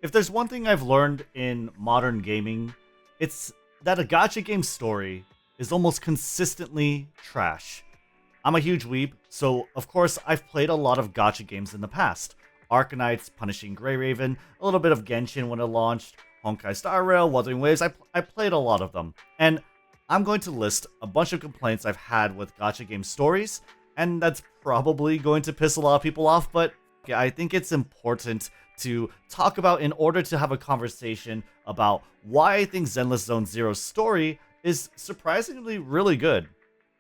If there's one thing I've learned in modern gaming, it's that a gacha game story is almost consistently trash. I'm a huge weeb, so of course I've played a lot of gacha games in the past. Arknights, Punishing Grey Raven, a little bit of Genshin when it launched, Honkai Star Rail, Wuthering Waves, I played a lot of them. And I'm going to list a bunch of complaints I've had with gacha game stories, and that's probably going to piss a lot of people off, but yeah, I think it's important to talk about in order to have a conversation about why I think Zenless Zone Zero's story is surprisingly really good.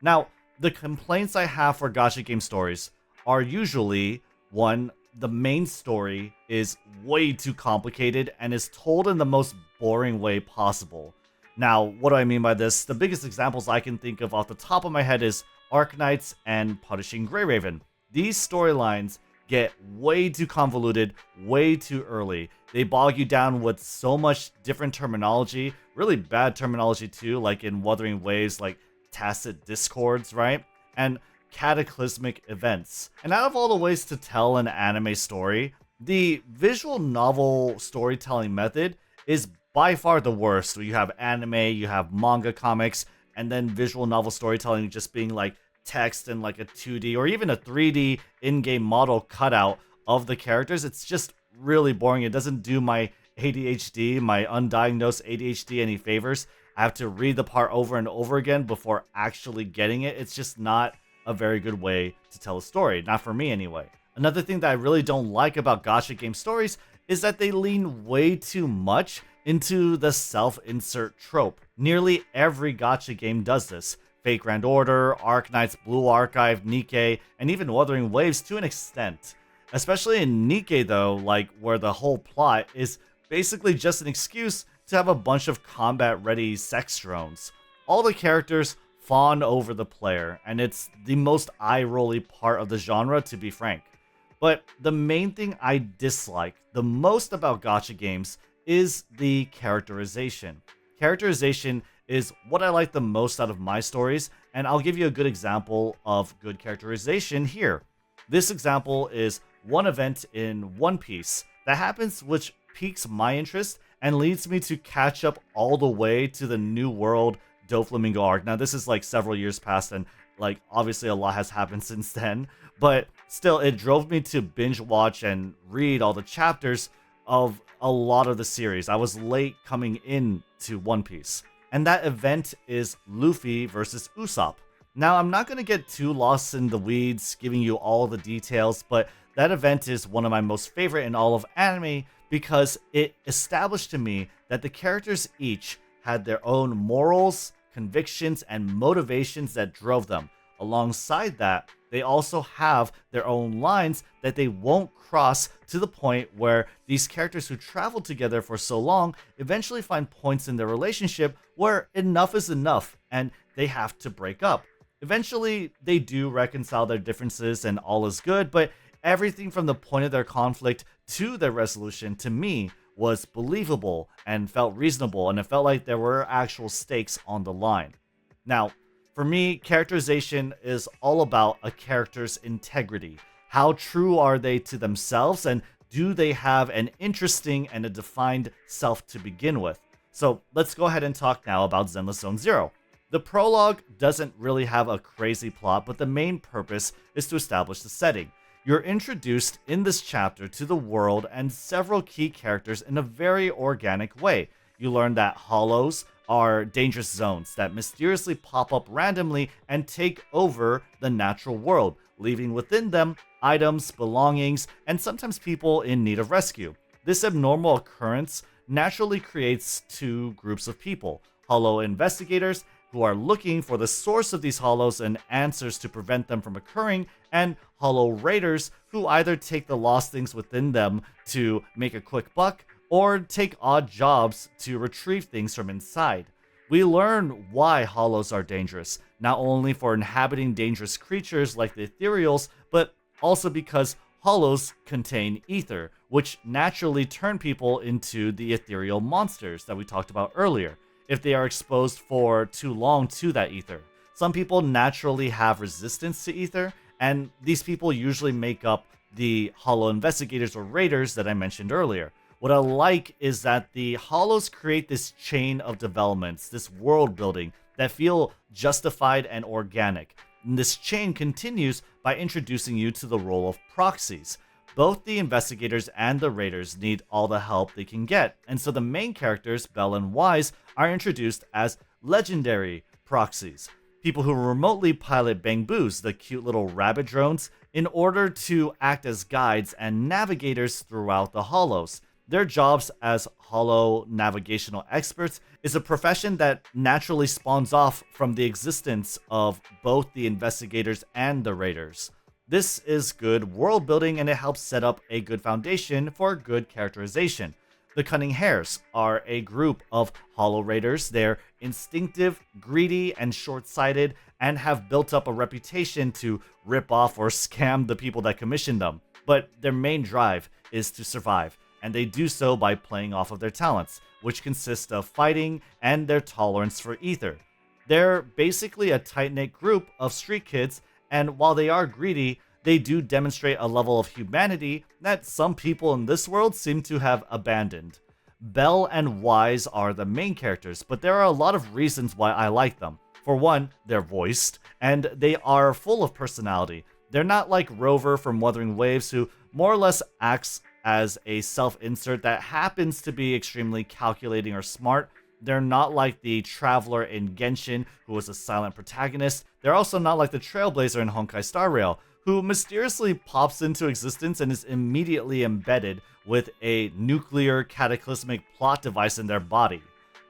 Now, the complaints I have for gacha game stories are usually one, the main story is way too complicated and is told in the most boring way possible. Now, what do I mean by this? The biggest examples I can think of off the top of my head is Arknights and Punishing Grey Raven. These storylines get way too convoluted, way too early. They bog you down with so much different terminology, really bad terminology too, like in Wuthering Waves, like tacit discords, right? And cataclysmic events. And out of all the ways to tell an anime story, the visual novel storytelling method is by far the worst. You have anime, you have manga comics, and then visual novel storytelling just being like text and like a 2D or even a 3D in-game model cutout of the characters. It's just really boring. It doesn't do my ADHD, my undiagnosed ADHD, any favors. I have to read the part over and over again before actually getting it. It's just not a very good way to tell a story, not for me anyway. Another thing that I really don't like about gacha game stories is that they lean way too much into the self-insert trope. Nearly every gacha game does this. Fate Grand Order, Arknights, Blue Archive, Nikke, and even Wuthering Waves to an extent. Especially in Nikke though, like where the whole plot is basically just an excuse to have a bunch of combat-ready sex drones. All the characters fawn over the player, and it's the most eye-rolly part of the genre, to be frank. But the main thing I dislike the most about gacha games is the characterization. Characterization is what I like the most out of my stories, and I'll give you a good example of good characterization here. This example is one event in One Piece that happens which piques my interest and leads me to catch up all the way to the New World Doflamingo arc. Now this is like several years past and like obviously a lot has happened since then, but still it drove me to binge watch and read all the chapters of a lot of the series. I was late coming in to One Piece. And that event is Luffy versus Usopp. Now, I'm not going to get too lost in the weeds giving you all the details, but that event is one of my most favorite in all of anime because it established to me that the characters each had their own morals, convictions, and motivations that drove them. Alongside that, they also have their own lines that they won't cross, to the point where these characters who travel together for so long eventually find points in their relationship where enough is enough and they have to break up. Eventually, they do reconcile their differences and all is good, but everything from the point of their conflict to their resolution, to me, was believable and felt reasonable, and it felt like there were actual stakes on the line. Now, for me, characterization is all about a character's integrity. How true are they to themselves, and do they have an interesting and a defined self to begin with? So let's go ahead and talk now about Zenless Zone Zero. The prologue doesn't really have a crazy plot, but the main purpose is to establish the setting. You're introduced in this chapter to the world and several key characters in a very organic way. You learn that hollows are dangerous zones that mysteriously pop up randomly and take over the natural world, leaving within them items, belongings, and sometimes people in need of rescue. This abnormal occurrence naturally creates two groups of people: hollow investigators, who are looking for the source of these hollows and answers to prevent them from occurring, and hollow raiders, who either take the lost things within them to make a quick buck, or take odd jobs to retrieve things from inside. We learn why hollows are dangerous, not only for inhabiting dangerous creatures like the ethereals, but also because hollows contain ether, which naturally turn people into the ethereal monsters that we talked about earlier, if they are exposed for too long to that ether. Some people naturally have resistance to ether, and these people usually make up the hollow investigators or raiders that I mentioned earlier. What I like is that the Hollows create this chain of developments, this world building that feel justified and organic. And this chain continues by introducing you to the role of proxies. Both the investigators and the raiders need all the help they can get, and so the main characters, Belle and Wise, are introduced as legendary proxies. People who remotely pilot Bangboos, the cute little rabbit drones, in order to act as guides and navigators throughout the Hollows. Their jobs as Hollow navigational experts is a profession that naturally spawns off from the existence of both the investigators and the raiders. This is good world building and it helps set up a good foundation for good characterization. The Cunning Hares are a group of Hollow Raiders. They're instinctive, greedy, and short-sighted, and have built up a reputation to rip off or scam the people that commission them. But their main drive is to survive, and they do so by playing off of their talents, which consist of fighting and their tolerance for ether. They're basically a tight-knit group of street kids, and while they are greedy, they do demonstrate a level of humanity that some people in this world seem to have abandoned. Belle and Wise are the main characters, but there are a lot of reasons why I like them. For one, they're voiced, and they are full of personality. They're not like Rover from Wuthering Waves, who more or less acts as a self-insert that happens to be extremely calculating or smart. They're not like the Traveler in Genshin, who was a silent protagonist. They're also not like the Trailblazer in Honkai Star Rail, who mysteriously pops into existence and is immediately embedded with a nuclear cataclysmic plot device in their body.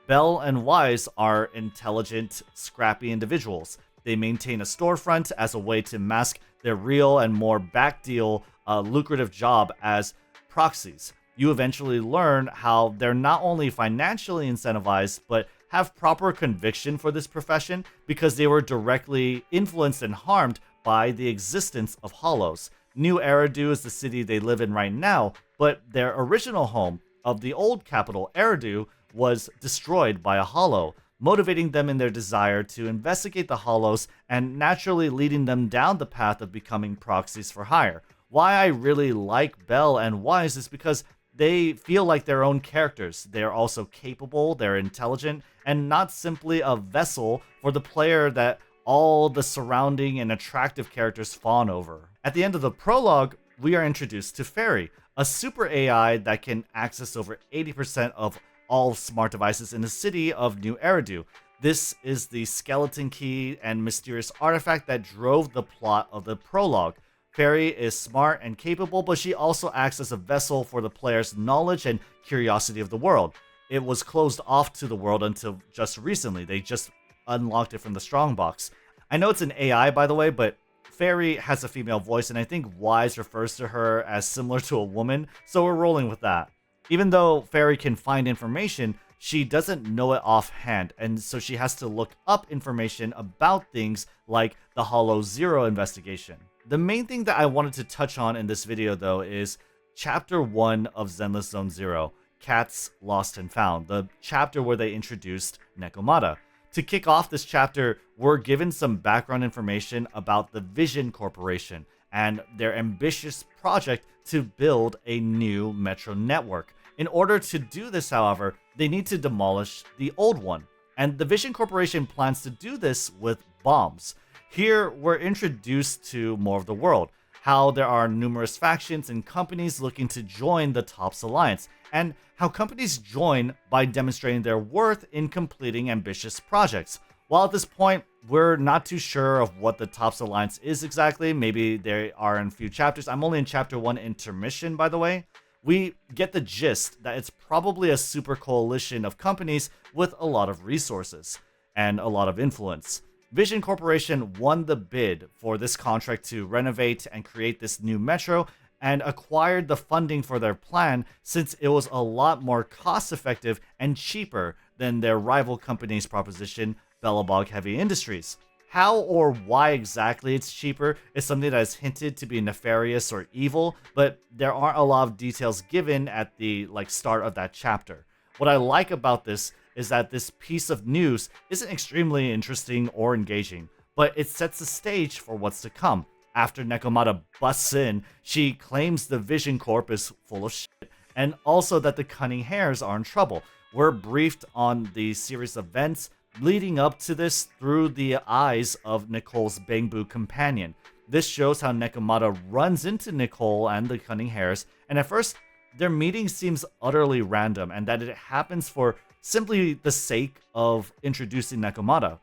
Belle and Wise are intelligent, scrappy individuals. They maintain a storefront as a way to mask their real and more backdeal lucrative job as proxies. You eventually learn how they're not only financially incentivized, but have proper conviction for this profession because they were directly influenced and harmed by the existence of Hollows. New Eridu is the city they live in right now, but their original home of the old capital, Eridu, was destroyed by a Hollow, motivating them in their desire to investigate the Hollows and naturally leading them down the path of becoming proxies for hire. Why I really like Belle and Wise is because they feel like their own characters. They're also capable, they're intelligent, and not simply a vessel for the player that all the surrounding and attractive characters fawn over. At the end of the prologue, we are introduced to Fairy, a super AI that can access over 80% of all smart devices in the city of New Eridu. This is the skeleton key and mysterious artifact that drove the plot of the prologue. Fairy is smart and capable, but she also acts as a vessel for the player's knowledge and curiosity of the world. It was closed off to the world until just recently. They just unlocked it from the strongbox. I know it's an AI, by the way, but Fairy has a female voice, and I think Wise refers to her as similar to a woman, so we're rolling with that. Even though Fairy can find information, she doesn't know it offhand, and so she has to look up information about things like the Hollow Zero investigation. The main thing that I wanted to touch on in this video, though, is Chapter 1 of Zenless Zone Zero, Cats Lost and Found, the chapter where they introduced Nekomata. To kick off this chapter, we're given some background information about the Vision Corporation and their ambitious project to build a new metro network. In order to do this, however, they need to demolish the old one, and the Vision Corporation plans to do this with bombs. Here, we're introduced to more of the world, how there are numerous factions and companies looking to join the TOPS Alliance, and how companies join by demonstrating their worth in completing ambitious projects. While at this point, we're not too sure of what the TOPS Alliance is exactly. Maybe they are in a few chapters. I'm only in Chapter 1 intermission, by the way. We get the gist that it's probably a super coalition of companies with a lot of resources and a lot of influence. Vision Corporation won the bid for this contract to renovate and create this new metro and acquired the funding for their plan since it was a lot more cost-effective and cheaper than their rival company's proposition, Bellabog Heavy Industries. How or why exactly it's cheaper is something that is hinted to be nefarious or evil, but there aren't a lot of details given at the start of that chapter. What I like about this is that this piece of news isn't extremely interesting or engaging, but it sets the stage for what's to come. After Nekomata busts in, she claims the Vision Corp is full of shit and also that the Cunning Hares are in trouble. We're briefed on the series of events leading up to this through the eyes of Nicole's Bangbu companion. This shows how Nekomata runs into Nicole and the Cunning Hares, and at first, their meeting seems utterly random and that it happens for simply the sake of introducing Nekomata.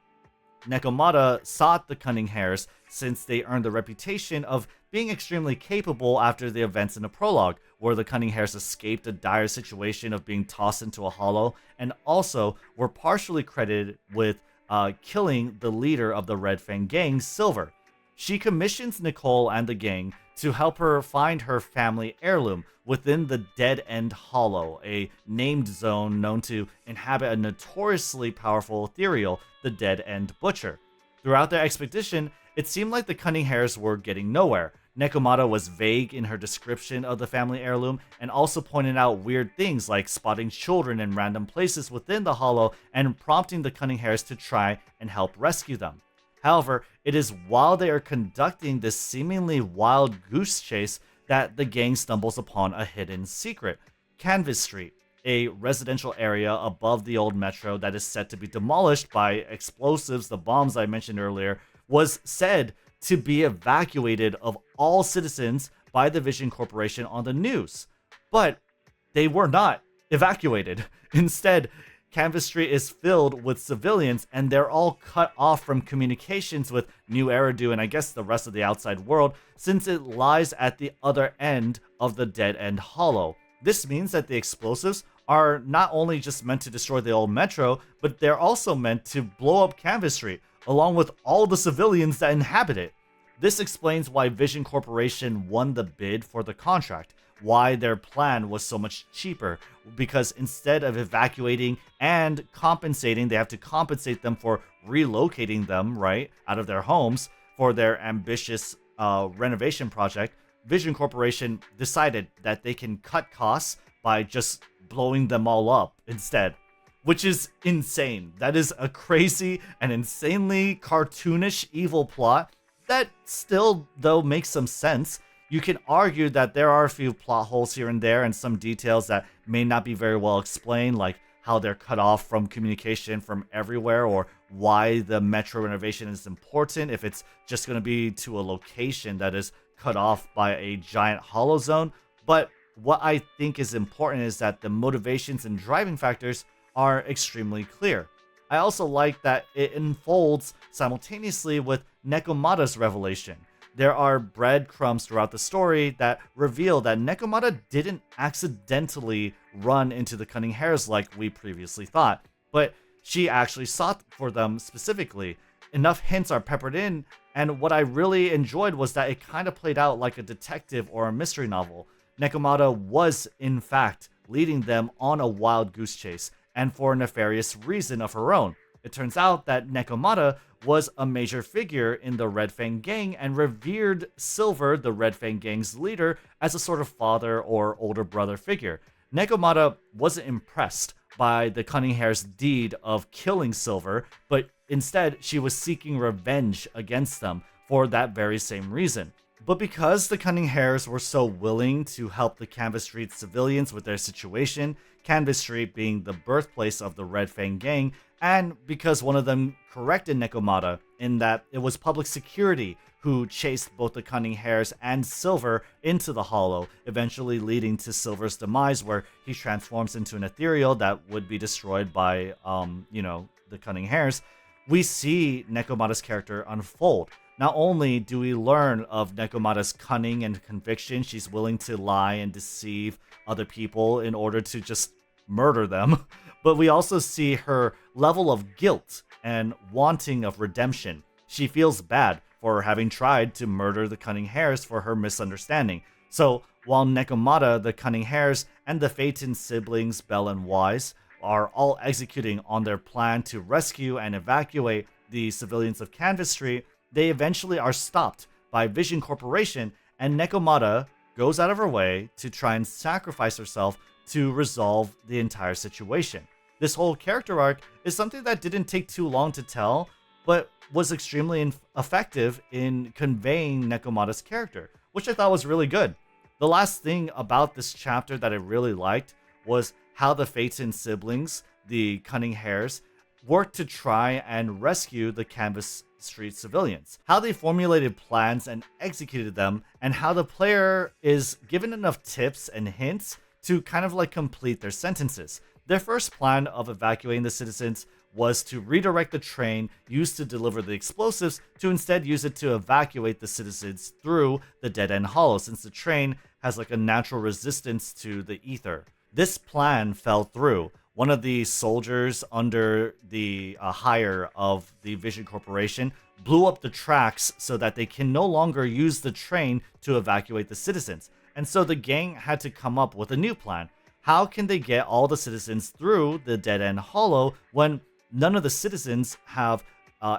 Nekomata sought the Cunning Hares since they earned the reputation of being extremely capable after the events in the prologue, where the Cunning Hares escaped a dire situation of being tossed into a hollow, and also were partially credited with killing the leader of the Red Fang gang, Silver. She commissions Nicole and the gang to help her find her family heirloom within the Dead End Hollow, a named zone known to inhabit a notoriously powerful ethereal, the Dead End Butcher. Throughout their expedition, it seemed like the Cunning Hares were getting nowhere. Nekomata was vague in her description of the family heirloom and also pointed out weird things like spotting children in random places within the hollow and prompting the Cunning Hares to try and help rescue them. However, it is while they are conducting this seemingly wild goose chase that the gang stumbles upon a hidden secret. Canvas Street, a residential area above the old metro that is set to be demolished by explosives, the bombs I mentioned earlier, was said to be evacuated of all citizens by the Vision Corporation on the news. But they were not evacuated. Instead, Canvas Street is filled with civilians, and they're all cut off from communications with New Eridu and I guess the rest of the outside world, since it lies at the other end of the Dead End Hollow. This means that the explosives are not only just meant to destroy the old metro, but they're also meant to blow up Canvas Street, along with all the civilians that inhabit it. This explains why Vision Corporation won the bid for the contract, why their plan was so much cheaper, because instead of evacuating and compensating, they have to compensate them for relocating them, right, out of their homes for their ambitious renovation project. Vision Corporation decided that they can cut costs by just blowing them all up instead, which is insane. That is a crazy and insanely cartoonish evil plot that still, though, makes some sense. You can argue that there are a few plot holes here and there and some details that may not be very well explained, like how they're cut off from communication from everywhere, or why the metro renovation is important if it's just going to be to a location that is cut off by a giant hollow zone. But what I think is important is that the motivations and driving factors are extremely clear. I also like that it unfolds simultaneously with Nekomata's revelation. There are breadcrumbs throughout the story that reveal that Nekomata didn't accidentally run into the Cunning Hares like we previously thought, but she actually sought for them specifically. Enough hints are peppered in, and what I really enjoyed was that it kind of played out like a detective or a mystery novel. Nekomata was, in fact, leading them on a wild goose chase, and for a nefarious reason of her own. It turns out that Nekomata was a major figure in the Red Fang gang and revered Silver, the Red Fang gang's leader, as a sort of father or older brother figure. Nekomata wasn't impressed by the Cunning Hare's deed of killing Silver, but instead she was seeking revenge against them for that very same reason. But because the Cunning Hares were so willing to help the Canvas Street civilians with their situation, Canvas Street being the birthplace of the Red Fang gang, and because one of them corrected Nekomata in that it was public security who chased both the Cunning Hares and Silver into the hollow, eventually leading to Silver's demise where he transforms into an ethereal that would be destroyed by, the Cunning Hares. We see Nekomata's character unfold. Not only do we learn of Nekomata's cunning and conviction, she's willing to lie and deceive other people in order to just murder them, but we also see her level of guilt and wanting of redemption. She feels bad for having tried to murder the Cunning Hares for her misunderstanding. So while Nekomata, the Cunning Hares, and the Phaeton siblings Bell and Wise are all executing on their plan to rescue and evacuate the civilians of Canvas Street, they eventually are stopped by Vision Corporation, and Nekomata goes out of her way to try and sacrifice herself to resolve the entire situation. This whole character arc is something that didn't take too long to tell, but was extremely effective in conveying Nekomata's character, which I thought was really good. The last thing about this chapter that I really liked was how the Phaeton siblings, the Cunning Hares, worked to try and rescue the Canvas Street civilians. How they formulated plans and executed them, and how the player is given enough tips and hints to kind of like complete their sentences. Their first plan of evacuating the citizens was to redirect the train used to deliver the explosives to instead use it to evacuate the citizens through the dead-end hollow, since the train has like a natural resistance to the ether. This plan fell through. One of the soldiers under the hire of the Vision Corporation blew up the tracks so that they can no longer use the train to evacuate the citizens. And so the gang had to come up with a new plan. How can they get all the citizens through the dead-end hollow when none of the citizens have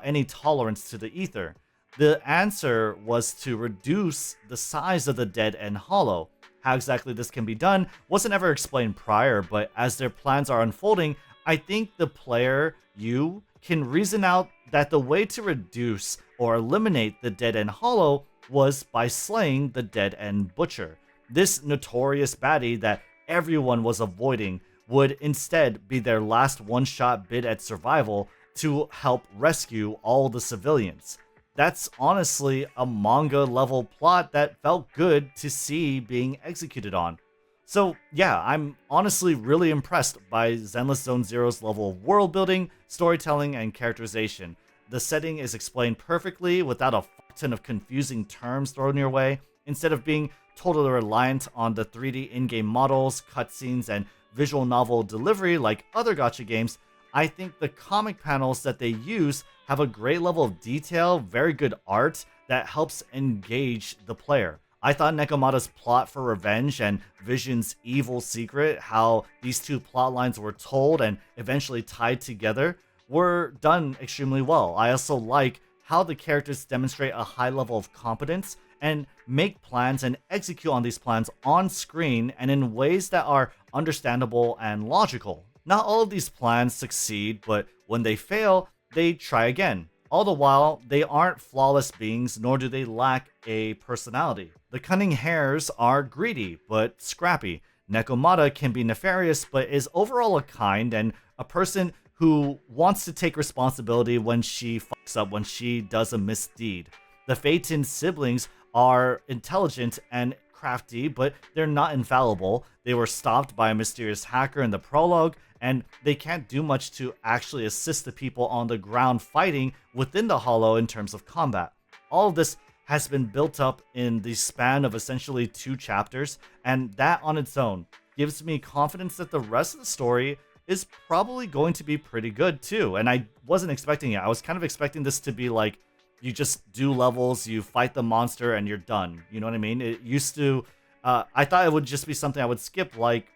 any tolerance to the ether? The answer was to reduce the size of the dead-end hollow. How exactly this can be done wasn't ever explained prior, but as their plans are unfolding, I think the player, you, can reason out that the way to reduce or eliminate the dead-end hollow was by slaying the dead-end butcher. This notorious baddie that everyone was avoiding would instead be their last one-shot bid at survival to help rescue all the civilians. That's honestly a manga level plot that felt good to see being executed on. So yeah, I'm honestly really impressed by Zenless Zone Zero's level of world building, storytelling, and characterization. The setting is explained perfectly without a ton of confusing terms thrown your way. Instead of being totally reliant on the 3D in-game models, cutscenes, and visual novel delivery like other gacha games, I think the comic panels that they use have a great level of detail, very good art that helps engage the player. I thought Nekomata's plot for revenge and Vision's evil secret, how these two plot lines were told and eventually tied together, were done extremely well. I also like how the characters demonstrate a high level of competence and make plans and execute on these plans on screen and in ways that are understandable and logical. Not all of these plans succeed, but when they fail, they try again. All the while, they aren't flawless beings, nor do they lack a personality. The Cunning Hares are greedy, but scrappy. Nekomata can be nefarious, but is overall a kind and a person who wants to take responsibility when she fucks up, when she does a misdeed. The Phaeton siblings are intelligent and crafty, but they're not infallible. They were stopped by a mysterious hacker in the prologue, and they can't do much to actually assist the people on the ground fighting within the hollow in terms of combat. All of this has been built up in the span of essentially 2 chapters, and that on its own gives me confidence that the rest of the story is probably going to be pretty good too. And I wasn't expecting it. I was kind of expecting this to be like, you just do levels, you fight the monster, and you're done. You know what I mean? It used to, I thought it would just be something I would skip, like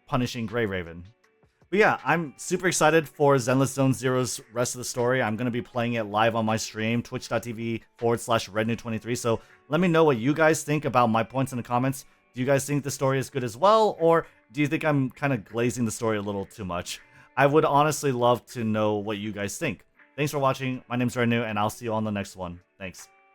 punishing Grey Raven. But yeah, I'm super excited for Zenless Zone Zero's rest of the story. I'm going to be playing it live on my stream, twitch.tv/rednew23. So let me know what you guys think about my points in the comments. Do you guys think the story is good as well? Or do you think I'm kind of glazing the story a little too much? I would honestly love to know what you guys think. Thanks for watching. My name's Rednew, and I'll see you on the next one. Thanks.